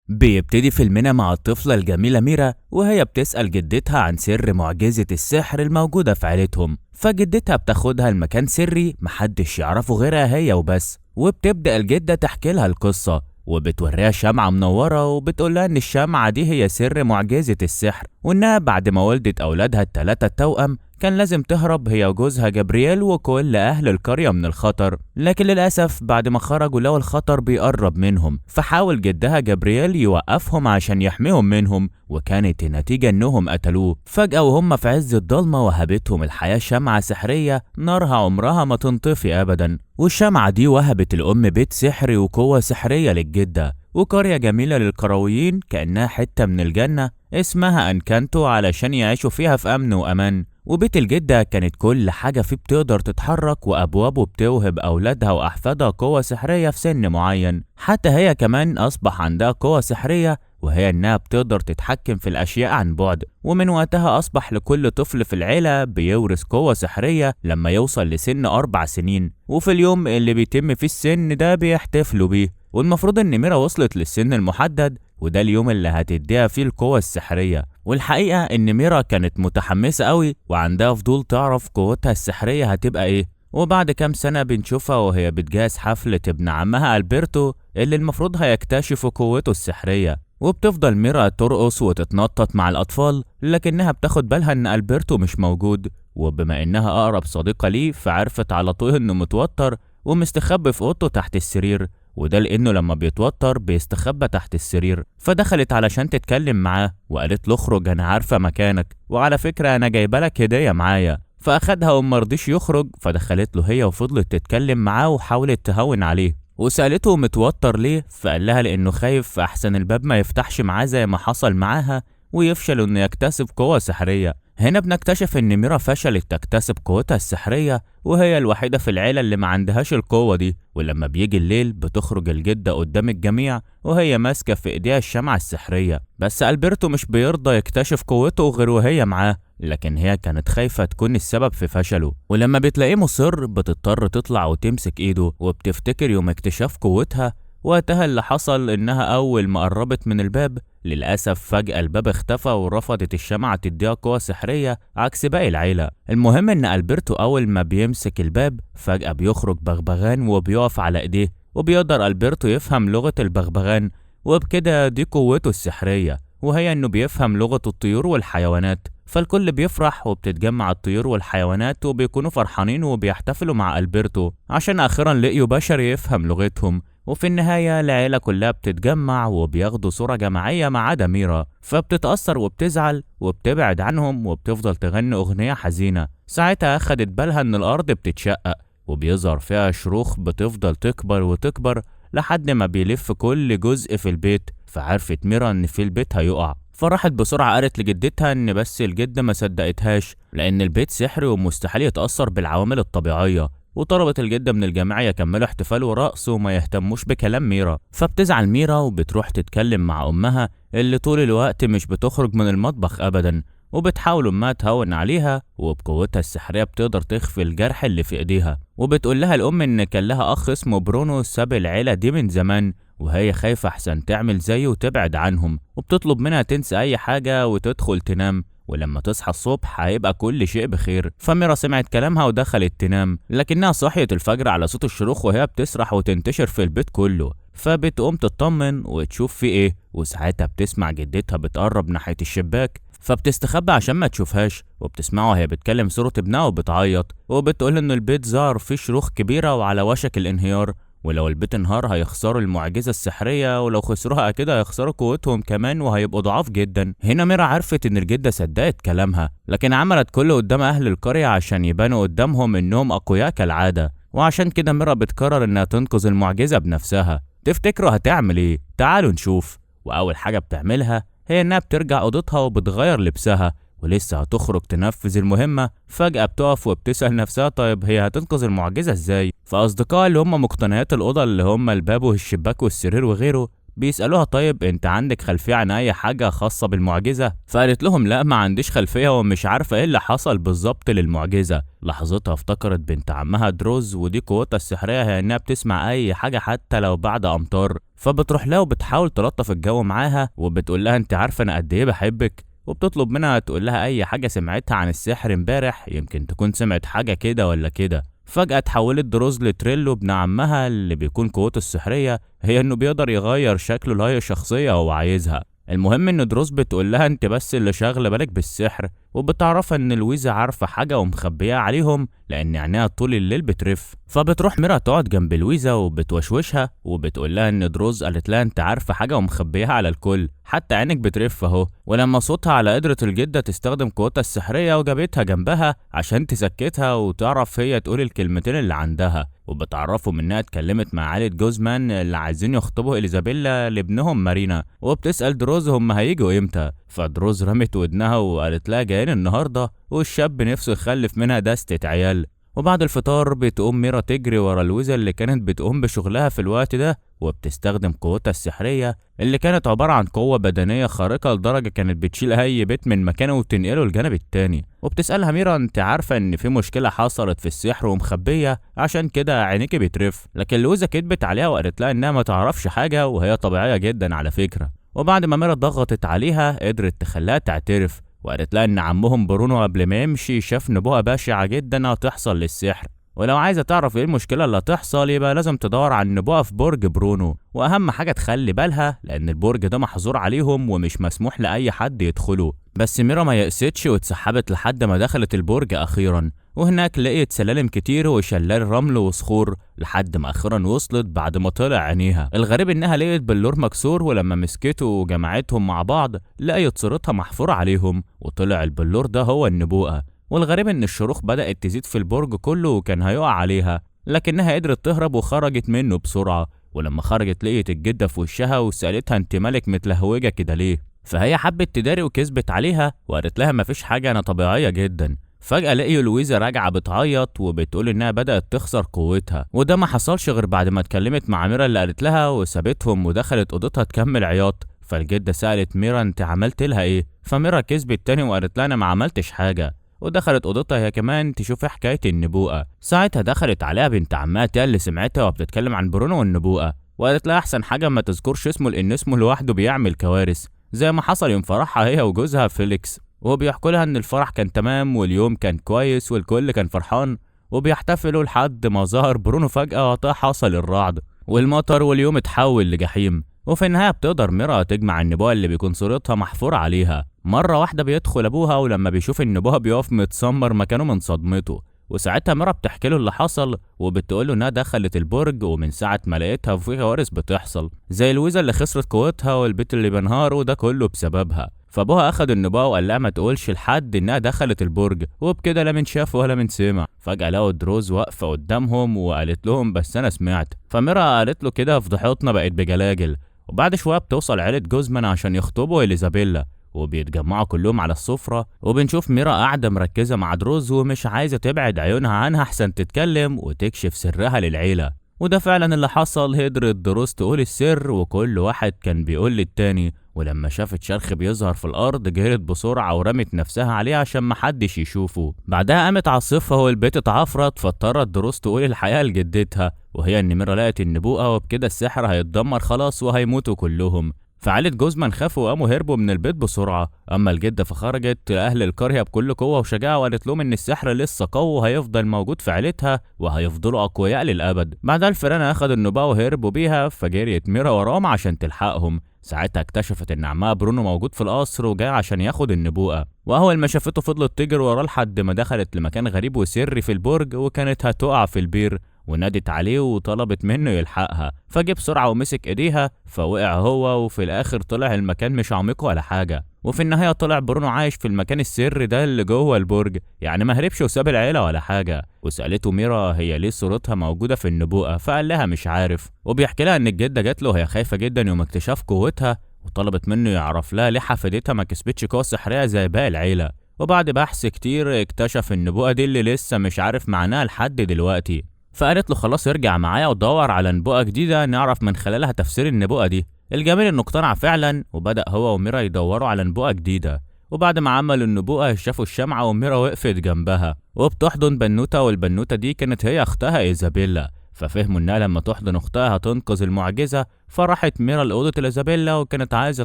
بيبتدي فيلمنا مع الطفلة الجميلة ميرا وهي بتسأل جدتها عن سر معجزة السحر الموجودة في عيلتهم، فجدتها بتاخدها لمكان سري محدش يعرفه غيرها هي وبس، وبتبدأ الجدة تحكي لها القصة وبتوريها شمعة منورة وبتقولها إن الشمعة دي هي سر معجزة السحر، وإنها بعد ما ولدت أولادها التلاتة التوأم كان لازم تهرب هي وجوزها جبريل وكل أهل القرية من الخطر، لكن للأسف بعد ما خرجوا لقوا الخطر بيقرب منهم، فحاول جدها جبريل يوقفهم عشان يحميهم منهم، وكانت النتيجة إنهم قتلوه. فجأة وهم في عز الضلمة وهبتهم الحياة شمعة سحرية نارها عمرها ما تنطفي أبدا، والشمعة دي وهبت الأم بيت سحري وقوة سحرية للجدة وقرية جميلة للقرويين كأنها حتة من الجنة اسمها أنكانتو علشان يعيشوا فيها في أمن وأمان. وبيت الجدة كانت كل حاجة فيه بتقدر تتحرك وأبوابه بتوهب أولادها وأحفادها قوة سحرية في سن معين، حتى هي كمان أصبح عندها قوة سحرية وهي إنها بتقدر تتحكم في الأشياء عن بعد، ومن وقتها أصبح لكل طفل في العيلة بيورث قوة سحرية لما يوصل لسن 4 سنين، وفي اليوم اللي بيتم فيه السن ده بيحتفلوا بيه، والمفروض إن ميرا وصلت للسن المحدد وده اليوم اللي هتديها فيه القوة السحرية. والحقيقة إن ميرا كانت متحمسة قوي وعندها فضول تعرف قوتها السحرية هتبقى إيه، وبعد كام سنة بنشوفها وهي بتجهز حفلة ابن عمها ألبرتو اللي المفروض هيكتشف قوته السحرية، وبتفضل ميرا ترقص وتتنطط مع الأطفال لكنها بتاخد بالها إن ألبرتو مش موجود، وبما إنها أقرب صديقة ليه فعرفت على طول إنه متوتر ومستخبي في أوضته تحت السرير، وده لأنه لما بيتوتر بيستخبى تحت السرير، فدخلت علشان تتكلم معاه وقالت له اخرج أنا عارفة مكانك، وعلى فكرة أنا جايبالك هدية معايا، فأخدها ومرضيش يخرج فدخلت له هي وفضلت تتكلم معاه وحاولت تهون عليه، وسألته متوتر ليه فقال لها لأنه خايف أحسن الباب ما يفتحش معاه زي ما حصل معاها ويفشل إنه يكتسب قوة سحرية. هنا بنكتشف إن ميرا فشلت تكتسب قوتها السحرية وهي الوحيدة في العيلة اللي ما عندهاش القوة دي، ولما بيجي الليل بتخرج الجدة قدام الجميع وهي ماسكة في إيديها الشمعة السحرية، بس ألبرتو مش بيرضى يكتشف قوته غير وهي معاه، لكن هي كانت خايفة تكون السبب في فشله، ولما بتلاقيه مصر بتضطر تطلع وتمسك إيده وبتفتكر يوم اكتشاف قوتها. وقتها اللي حصل إنها أول ما قربت من الباب للأسف فجأة الباب اختفى ورفضت الشمعة تديها قوة سحرية عكس باقي العيلة. المهم إن ألبرتو أول ما بيمسك الباب فجأة بيخرج بغبغان وبيقف على إيديه، وبيقدر ألبرتو يفهم لغة البغبغان، وبكده دي قوته السحرية وهي إنه بيفهم لغة الطيور والحيوانات، فالكل بيفرح وبتتجمع الطيور والحيوانات وبيكونوا فرحانين وبيحتفلوا مع ألبرتو عشان أخيرا لقيوا بشر يفهم لغتهم، وفي النهاية العيلة كلها بتتجمع وبياخدوا صورة جماعية ما عدا ميرا، فبتتأثر وبتزعل وبتبعد عنهم وبتفضل تغني أغنية حزينة. ساعتها أخدت بالها إن الأرض بتتشقق وبيظهر فيها شروخ بتفضل تكبر وتكبر لحد ما بيلف كل جزء في البيت، فعرفت ميرا إن في البيت هيقع، فراحت بسرعة قالت لجدتها إن بس الجدة ما صدقتهاش لأن البيت سحري ومستحيل يتأثر بالعوامل الطبيعية، وطلبت الجدة من الجميع يكملوا احتفال ورقص وما يهتموش بكلام ميرا، فبتزعل ميرا وبتروح تتكلم مع أمها اللي طول الوقت مش بتخرج من المطبخ أبدا، وبتحاول أمها تهون عليها وبقوتها السحرية بتقدر تخفي الجرح اللي في إيديها، وبتقول لها الأم إن كان لها أخ اسمه برونو ساب العيلة دي من زمان وهي خايفة أحسن تعمل زيه وتبعد عنهم، وبتطلب منها تنسى أي حاجة وتدخل تنام ولما تصحى الصبح هيبقى كل شيء بخير. فميرا سمعت كلامها ودخلت تنام لكنها صحيت الفجر على صوت الشروخ وهي بتسرح وتنتشر في البيت كله، فبتقوم تطمن وتشوف في ايه، وساعتها بتسمع جدتها بتقرب ناحية الشباك فبتستخبى عشان ما تشوفهاش، وبتسمعها وهي بتكلم صورة ابنها وبتعيط وبتقول انه البيت ظهر فيه شروخ كبيرة وعلى وشك الانهيار، ولو البيت انهار هيخسروا المعجزة السحرية ولو خسروها اكيد هيخسروا قوتهم كمان وهيبقوا ضعاف جدا. هنا ميرا عرفت ان الجدة صدقت كلامها لكن عملت كله قدام اهل القرية عشان يبانوا قدامهم انهم اقوياء كالعادة، وعشان كده ميرا بتقرر انها تنقذ المعجزة بنفسها. تفتكروا هتعمل ايه؟ تعالوا نشوف. واول حاجة بتعملها هي انها بترجع اوضتها وبتغير لبسها ولسه هتخرج تنفذ المهمة فجأة بتقف وبتسأل نفسها طيب هي هتنقذ المعجزة ازاي؟ فأصدقائها اللي هم مقتنيات الأوضة اللي هم الباب والشباك والسرير وغيره بيسألوها طيب انت عندك خلفية عن اي حاجة خاصة بالمعجزة؟ فقالت لهم لا ما عنديش خلفية ومش عارفة ايه اللي حصل بالظبط للمعجزة. لحظتها افتكرت بنت عمها دروز ودي قوتها السحرية هي انها بتسمع اي حاجة حتى لو بعد امطار، فبتروح لها وبتحاول تلطف الجو معاها وبتقول لها انت عارفه انا قد ايه بحبك، وبتطلب منها تقول لها اي حاجه سمعتها عن السحر امبارح، يمكن تكون سمعت حاجه كده ولا كده. فجأة اتحولت دروز لتريلو ابن عمها اللي بيكون قوته السحرية هي انه بيقدر يغير شكله لأي شخصية هو عايزها. المهم ان دروز بتقول لها انت بس اللي شاغله بالك بالسحر، وبتعرفها ان لويزا عارفه حاجه ومخبيها عليهم لان عينيها طول الليل بترف. فبتروح ميرا تقعد جنب لويزا وبتوشوشها وبتقول لها ان دروز قالت لها انت عارفه حاجه ومخبيها على الكل، حتى عينك بترف اهو. ولما صوتها على قدرة الجده تستخدم قوتها السحريه وجابتها جنبها عشان تسكتها وتعرف هي تقول الكلمتين اللي عندها، وبتعرفهم انها اتكلمت مع عائله جوزمان اللي عايزين يخطبوا اليزابيلا لابنهم مارينا، وبتسال دروز هم هيجوا امتى. فدروز رمت ودنها وقالت لها جايين النهارده، والشاب نفسه يخلف منها دستة عيال. وبعد الفطار بتقوم ميرا تجري ورا لويزا اللي كانت بتقوم بشغلها في الوقت ده، وبتستخدم قوتها السحرية اللي كانت عبارة عن قوة بدنية خارقة لدرجة كانت بتشيل أي بيت من مكانه وتنقله الجانب التاني. وبتسألها ميرا انت عارفة ان في مشكلة حصلت في السحر ومخبية عشان كده عينيكي بترف، لكن لويزا كدبت عليها وقالت لها انها ما تعرفش حاجة وهي طبيعية جدا على فكرة. وبعد ما ميرا ضغطت عليها قدرت تخليها تعترف، وقالت لها ان عمهم برونو قبل ما يمشي شاف نبوءة بشعة جدا هتحصل للسحر، ولو عايزة تعرف ايه المشكلة اللي هتحصل يبقى لازم تدور على النبوءة في برج برونو، واهم حاجة تخلي بالها لان البرج ده محظور عليهم ومش مسموح لأي حد يدخله. بس ميرا ما يأستش واتسحبت لحد ما دخلت البرج اخيرا، وهناك لقيت سلالم كتير وشلال رمل وصخور لحد ما اخيرا وصلت بعد ما طلع عينيها. الغريب انها لقيت بلور مكسور، ولما مسكته وجمعتهم مع بعض لقيت صورتها محفورة عليهم، وطلع البلور ده هو النبوءة. والغريب ان الشروخ بدأت تزيد في البرج كله وكان هيقع عليها، لكنها قدرت تهرب وخرجت منه بسرعة. ولما خرجت لقيت الجدة في وشها وسألتها انت مالك متلهوجة كده ليه؟ فهي حبت تداري وكذبت عليها وقالت لها مفيش حاجة انا طبيعية جدا. فجأة لقيوا لويزا راجعة بتعيط وبتقول انها بدأت تخسر قوتها، وده ما حصلش غير بعد ما اتكلمت مع ميرا اللي قالت لها وسابتهم ودخلت اوضتها تكمل عياط. فالجدة سألت ميرا انت عملت لها ايه؟ فميرا كذبت تاني وقالت لها انا ما عملتش حاجة، ودخلت اوضتها هي كمان تشوف حكاية النبوءة. ساعتها دخلت عليها بنت عمها تيا اللي سمعتها وبتتكلم عن برونو والنبوءة، وقالت لها احسن حاجة ما تذكرش اسمه لان اسمه لوحده بيعمل كوارث، زي ما حصل يوم فرحها هي وجوزها فيليكس. وبيحكوا لها ان الفرح كان تمام واليوم كان كويس والكل كان فرحان وبيحتفلوا لحد ما ظهر برونو فجأة وقتها حصل الرعد والمطر واليوم اتحول لجحيم. وفي النهاية بتقدر ميرا تجمع النبوة اللي بيكون صورتها محفورة عليها. مرة واحدة بيدخل ابوها ولما بيشوف النبوة بيقف متسمر مكانه من صدمته، وساعتها ميرا بتحكي له اللي حصل وبتقوله انها دخلت البرج ومن ساعة ما لقيتها وفي كوارث بتحصل زي لويزا اللي خسرت قوتها والبيت اللي بينهار وده كله بسببها. فابوها اخد النبوة وقال لها ما تقولش لحد انها دخلت البرج، وبكده لا من شاف ولا من سمع. فجأة لقوا دروز واقفة قدامهم وقالت لهم بس انا سمعت. فميرا قالت له كده فضحتنا بقت بجلاجل. وبعد شوية بتوصل عيلة جوزمان عشان يخطبوا اليزابيلا وبيتجمعوا كلهم على السفرة، وبنشوف ميرا قاعدة مركزة مع دروز ومش عايزة تبعد عيونها عنها احسن تتكلم وتكشف سرها للعيلة. وده فعلا اللي حصل، قدرت دروز تقول السر وكل واحد كان بيقول للتاني. ولما شافت شرخ بيظهر في الارض جرت بسرعة ورمت نفسها عليه عشان محدش يشوفه. بعدها قامت عاصفة والبيت اتعفرت، فاضطرت دروز تقول الحقيقة لجدتها، وهي ان ميرا لقت النبوءة وبكده السحر هيتدمر خلاص وهيموتوا كلهم. فعائلة جوزمان خافوا وقاموا هربوا من البيت بسرعة. أما الجدة فخرجت لأهل القرية بكل قوة وشجاعة وقالت لهم إن السحر لسه قوي وهيفضل موجود في عيلتها وهيفضلوا أقوياء للأبد. بعدها الفيرانة أخدوا النبوة وهربوا بيها، فجريت ميرا وراهم عشان تلحقهم. ساعتها اكتشفت إن عمها برونو موجود في القصر وجاي عشان ياخد النبوءة، وأول ما شافته فضلت تجري وراه لحد ما دخلت لمكان غريب وسري في البرج وكانت هتقع في البير، ونادت عليه وطلبت منه يلحقها. فجه بسرعة ومسك ايديها فوقع هو، وفي الاخر طلع المكان مش عميق ولا حاجة. وفي النهاية طلع برونو عايش في المكان السري ده اللي جوه البرج، يعني ما هربش وساب العيلة ولا حاجة. وسألته ميرا هي ليه صورتها موجودة في النبوءة، فقال لها مش عارف. وبيحكي لها ان الجدة جات له وهي خايفة جدا يوم اكتشاف قوتها، وطلبت منه يعرف لها ليه حفيدتها ما كسبتش قوة سحرية زي باقي العيلة. وبعد بحث كتير اكتشف النبوءة دي اللي لسه مش عارف معناها لحد دلوقتي. فقالت له خلاص ارجع معايا ودور على نبوءة جديدة نعرف من خلالها تفسير النبوءة دي. الجميل انه اقتنع فعلا، وبدأ هو وميرا يدوروا على نبوءة جديدة. وبعد ما عملوا النبوءة شافوا الشمعة وميرا وقفت جنبها وبتحضن بنوتة، والبنوتة دي كانت هي اختها ايزابيلا. ففهموا انها لما تحضن اختها هتنقذ المعجزة، فراحت ميرا لأوضة إيزابيلا وكانت عايزة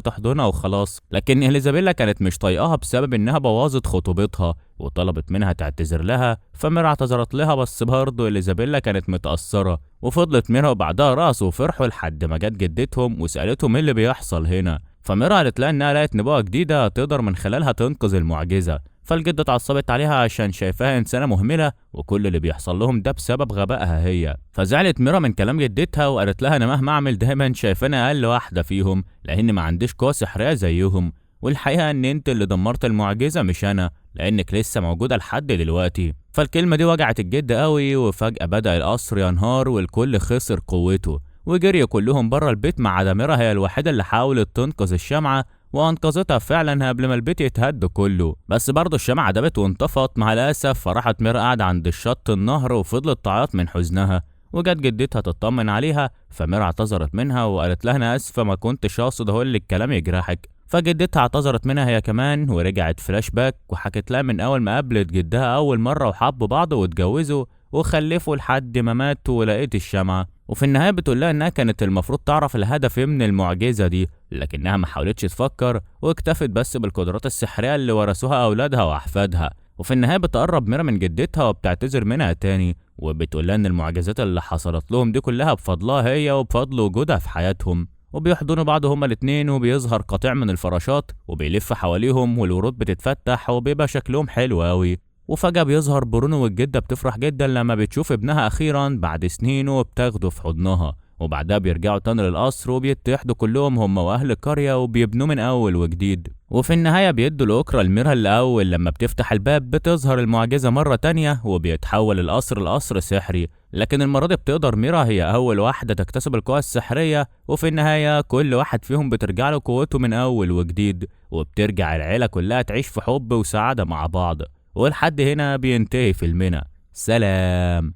تحضنها وخلاص. لكن إيزابيلا كانت مش طايقاها بسبب انها بوظت خطوبتها وطلبت منها تعتذر لها، فميرا اعتذرت لها، بس برضه إيزابيلا كانت متأثرة. وفضلت ميرا وبعدها رقصوا وفرحوا لحد ما جت جدتهم وسألتهم ايه اللي بيحصل هنا. فميرا قالت لها انها لقت نبوة جديدة تقدر من خلالها تنقذ المعجزة. فالجدة اتعصبت عليها عشان شايفاها إنسانة مهملة وكل اللي بيحصل لهم ده بسبب غبائها هي. فزعلت ميرا من كلام جدتها وقالت لها أنا مهما أعمل دايما شايفاني أقل واحدة فيهم، لأن ما عنديش قوة سحرية زيهم، والحقيقة إن أنت اللي دمرت المعجزة مش أنا، لأنك لسه موجودة لحد دلوقتي. فالكلمة دي وجعت الجد قوي، وفجأة بدأ القصر ينهار والكل خسر قوته وجريوا كلهم بره البيت ما عدا ميرا، هي الوحيدة اللي حاولت تنقذ الشمعة وانقذتها فعلا قبل ما البيت يتهد كله. بس برضه الشمعة دبت وانطفت مع الأسف. فراحت ميرا قاعدة عند الشط النهر وفضلت تعيط من حزنها، وجت جدتها تطمن عليها. فميرا اعتذرت منها وقالت لها انا اسفة ما كنتش اقصد اقول لك كلام يجرحك. فجدتها اعتذرت منها هي كمان ورجعت فلاش باك وحكت لها من اول ما قابلت جدها اول مرة وحبوا بعض واتجوزوا وخلفوا لحد ما ماتوا ولقيت الشمعة. وفي النهاية بتقول لها انها كانت المفروض تعرف الهدف من المعجزة دي، لكنها ما حاولتش تفكر واكتفت بس بالقدرات السحرية اللي ورثوها اولادها واحفادها. وفي النهاية بتقرب ميرا من جدتها وبتعتذر منها تاني، وبتقول لها ان المعجزات اللي حصلت لهم دي كلها بفضلها هي وبفضل وجودها في حياتهم. وبيحضنوا بعض هما الاتنين وبيظهر قطيع من الفراشات وبيلف حواليهم والورود بتتفتح وبيبقى شكلهم حلو قوي. وفجأة بيظهر برونو والجدة بتفرح جدا لما بتشوف ابنها أخيرا بعد سنين وبتاخده في حضنها. وبعدها بيرجعوا تاني للقصر وبيتحدوا كلهم هم وأهل القرية وبيبنوا من أول وجديد. وفي النهاية بيدوا الأكرة لميرا الأول لما بتفتح الباب بتظهر المعجزة مرة تانية وبيتحول القصر لقصر سحري. لكن المرة دي بتقدر ميرا هي أول واحدة تكتسب القوة السحرية، وفي النهاية كل واحد فيهم بترجع له قوته من أول وجديد، وبترجع العيلة كلها تعيش في حب وسعادة مع بعض. ولحد هنا بينتهي فيلمنا. سلام.